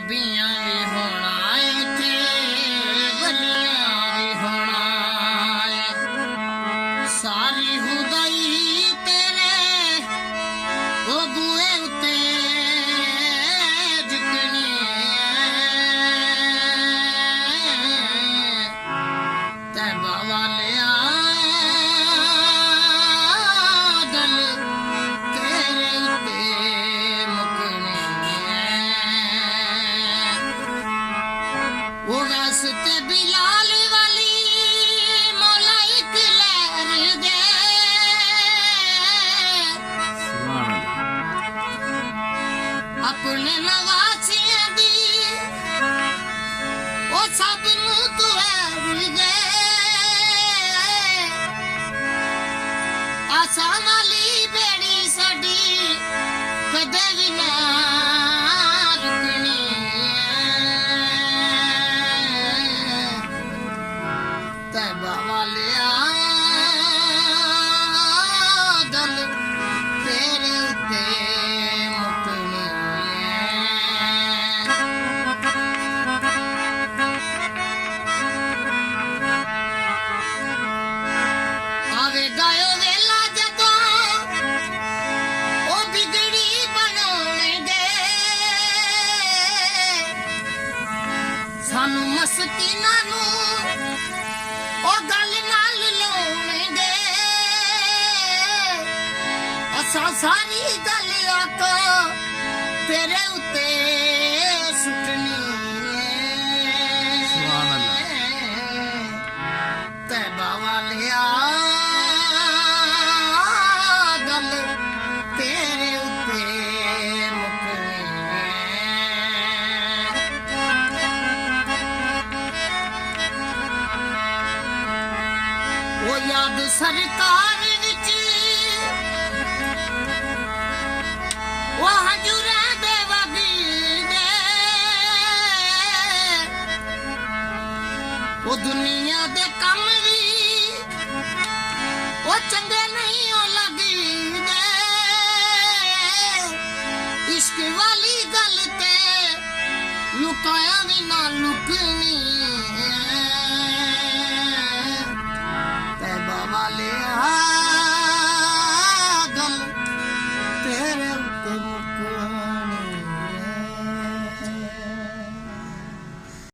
नबियां भी होना इत्थे वलियां भी होना सारी हुदाई तेरे ओ बूए उत्ते झुकनी तैबा वालिया गल तेरे उत्ते मुकनी वो वैसे बिलाल वाली मौला एक लहर दे अपने नवासियां दी ओ सब नू तू हैर दे आसा वाली बेड़ी साडी कदे भी ना रुकनी तैबा वालिया गल तेरे उत्ते मुकनी आवे गायो वेला जदों ओ बिगड़ी बनाउणगे सानू मस्कीनां नू ओ गल नाल लाउणगे असां सारी गल आको तेरे उत्ते सुटनी सुभान अल्लाह तैबा वालिया गल तेरे उत्ते मुकनी वो याद सरकार विच वो हजूरे दे वगी दे वो दुनिया दे कम भी वो चंगे नहीं हो लगी दे इश्क वाली गल ते लुकाया भी ना लुकनी